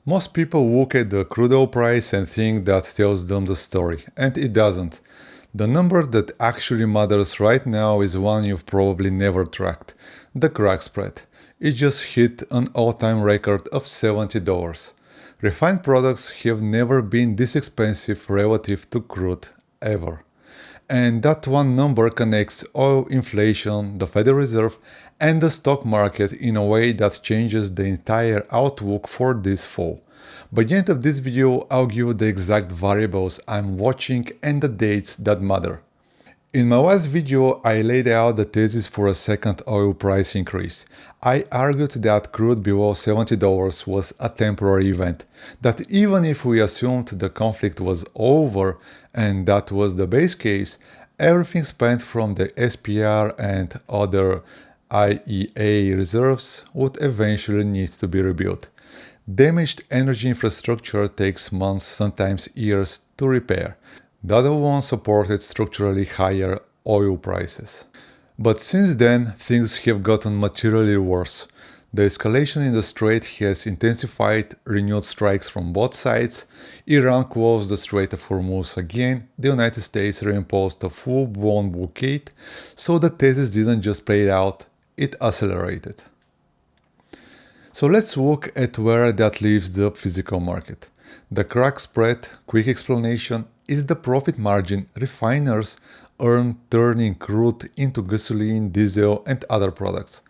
Most people look at the crude oil price and think that tells them the story, and it doesn't. The number that actually matters right now is one you've probably never tracked, the crack spread. It just hit an all-time record of $70. Refined products have never been this expensive relative to crude, ever. And that one number connects oil, inflation, the Federal Reserve, and the stock market in a way that changes the entire outlook for this fall. By the end of this video, I'll give you the exact variables I'm watching and the dates that matter. In my last video, I laid out the thesis for a second oil price increase. I argued that crude below $70 was a temporary event, that even if we assumed the conflict was over, and that was the base case, everything spent from the SPR and other IEA reserves would eventually need to be rebuilt. Damaged energy infrastructure takes months, sometimes years, to repair. That alone supported structurally higher oil prices. But since then, things have gotten materially worse. The escalation in the Strait has intensified, renewed strikes from both sides, Iran closed the Strait of Hormuz again, the United States reimposed a full-blown blockade, so the thesis didn't just play out, it accelerated. So let's look at where that leaves the physical market. The crack spread, quick explanation, is the profit margin refiners earn turning crude into gasoline, diesel, and other products.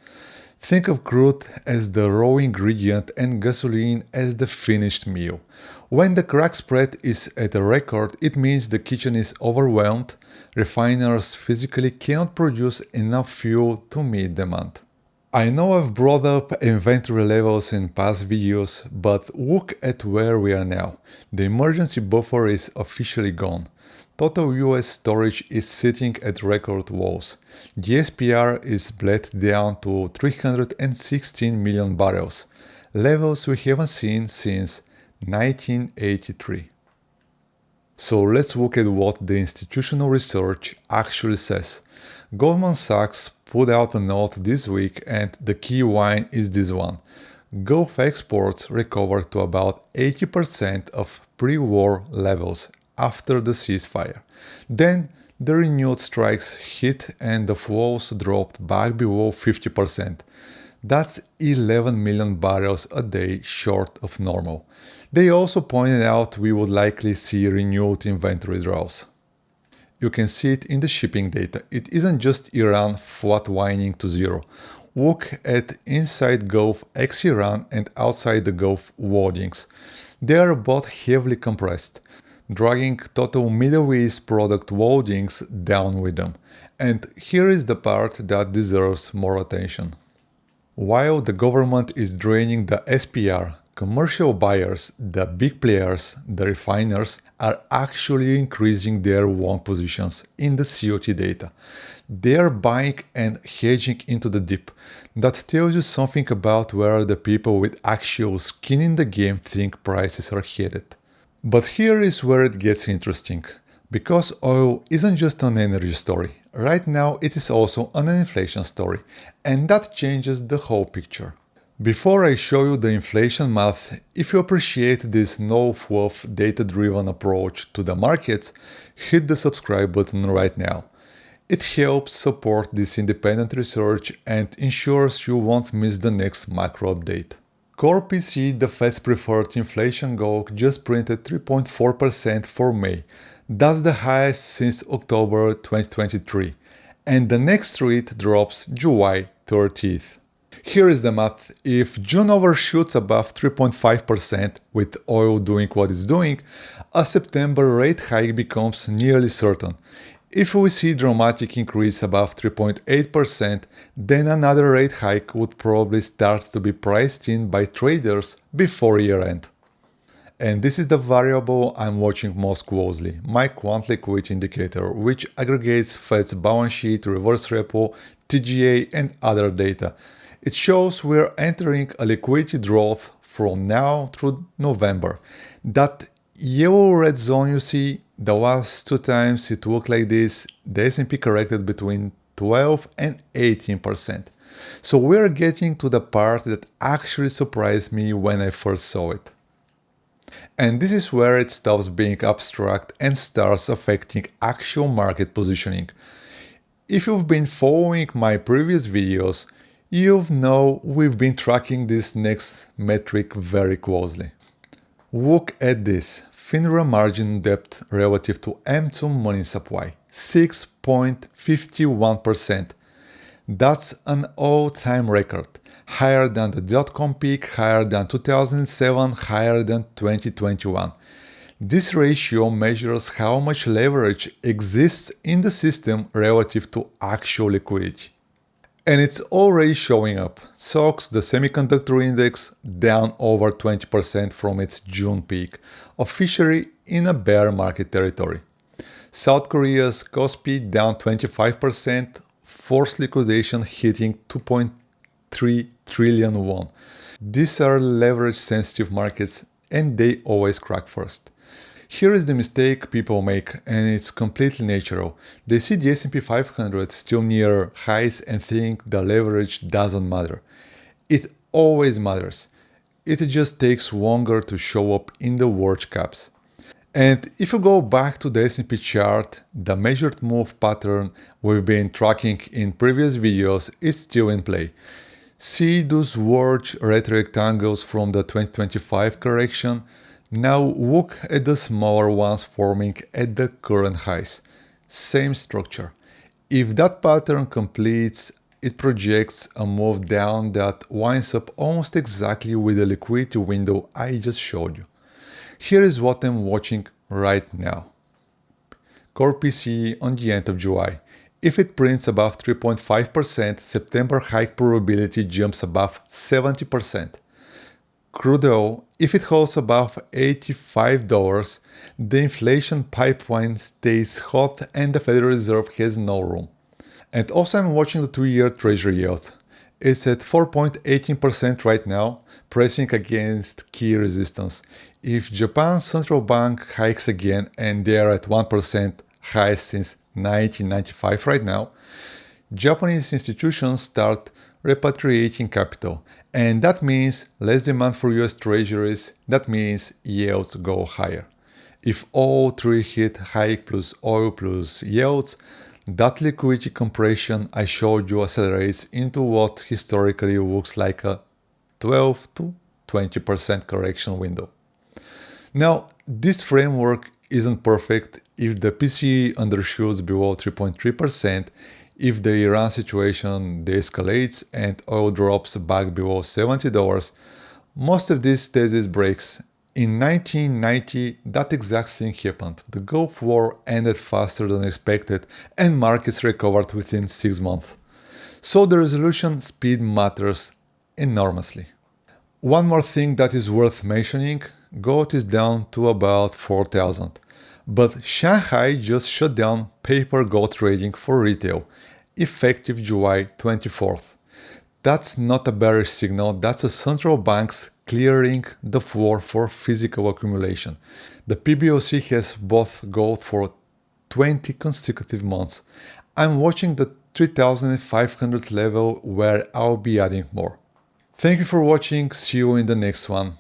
Think of crude as the raw ingredient and gasoline as the finished meal. When the crack spread is at a record, it means the kitchen is overwhelmed, refiners physically cannot produce enough fuel to meet demand. I know I've brought up inventory levels in past videos, but look at where we are now. The emergency buffer is officially gone. Total US storage is sitting at record lows. The SPR is bled down to 316 million barrels, levels we haven't seen since 1983. So let's look at what the institutional research actually says. Goldman Sachs put out a note this week, and the key line is this one. Gulf exports recovered to about 80% of pre-war levels after the ceasefire. Then the renewed strikes hit and the flows dropped back below 50%. That's 11 million barrels a day short of normal. They also pointed out we would likely see renewed inventory draws. You can see it in the shipping data. It isn't just Iran flatlining to zero. Look at inside Gulf ex-Iran and outside the Gulf loadings. They are both heavily compressed, dragging total Middle East product loadings down with them. And here is the part that deserves more attention. While the government is draining the SPR, commercial buyers, the big players, the refiners, are actually increasing their long positions in the COT data. They are buying and hedging into the dip. That tells you something about where the people with actual skin in the game think prices are headed. But here is where it gets interesting. Because oil isn't just an energy story, right now it is also an inflation story, and that changes the whole picture. Before I show you the inflation math, if you appreciate this no-fluff data-driven approach to the markets, hit the subscribe button right now. It helps support this independent research and ensures you won't miss the next macro update. Core PC, the Fed's preferred inflation goal, just printed 3.4% for May. That's the highest since October 2023. And the next read drops July 30th. Here is the math. If June overshoots above 3.5% with oil doing what it's doing, a September rate hike becomes nearly certain. If we see dramatic increase above 3.8%, then another rate hike would probably start to be priced in by traders before year end. And this is the variable I'm watching most closely, my quant liquidity indicator, which aggregates Fed's balance sheet, reverse repo, TGA and other data. It shows we're entering a liquidity drought from now through November. That yellow-red zone you see, the last two times it looked like this, the S&P corrected between 12 and 18%. So we're getting to the part that actually surprised me when I first saw it. And this is where it stops being abstract and starts affecting actual market positioning. If you've been following my previous videos, you know we've been tracking this next metric very closely. Look at this, FINRA margin depth relative to M2 money supply, 6.51%. That's an all-time record, higher than the dot-com peak, higher than 2007, higher than 2021. This ratio measures how much leverage exists in the system relative to actual liquidity. And it's already showing up. SOX, the semiconductor index, down over 20% from its June peak, officially in a bear market territory. South Korea's KOSPI down 25%, forced liquidation hitting 2.3 trillion won. These are leverage sensitive markets and they always crack first. Here is the mistake people make, and it's completely natural. They see the S&P 500 still near highs and think the leverage doesn't matter. It always matters. It just takes longer to show up in the large caps. And if you go back to the S&P chart, the measured move pattern we've been tracking in previous videos is still in play. See those large red rectangles from the 2025 correction? Now look at the smaller ones forming at the current highs. Same structure. If that pattern completes, it projects a move down that lines up almost exactly with the liquidity window I just showed you. Here is what I'm watching right now. Core PCE on the end of July. If it prints above 3.5%, September hike probability jumps above 70%. Crude oil, if it holds above $85, the inflation pipeline stays hot and the Federal Reserve has no room. And also I'm watching the 2-year Treasury yield. It's at 4.18% right now, pressing against key resistance. If Japan's central bank hikes again and they are at 1% highest since 1995 right now, Japanese institutions start repatriating capital, and that means less demand for US treasuries, that means yields go higher. If all three hit hike plus oil plus yields, that liquidity compression I showed you accelerates into what historically looks like a 12 to 20% correction window. Now, this framework isn't perfect. If the PCE undershoots below 3.3%, if the Iran situation de-escalates and oil drops back below $70, most of this thesis breaks. In 1990, that exact thing happened. The Gulf War ended faster than expected and markets recovered within 6 months. So the resolution speed matters enormously. One more thing that is worth mentioning, gold is down to about 4,000. But Shanghai just shut down paper gold trading for retail, effective July 24th. That's not a bearish signal, that's a central bank's clearing the floor for physical accumulation. The PBOC has bought gold for 20 consecutive months. I'm watching the 3,500 level where I'll be adding more. Thank you for watching, see you in the next one.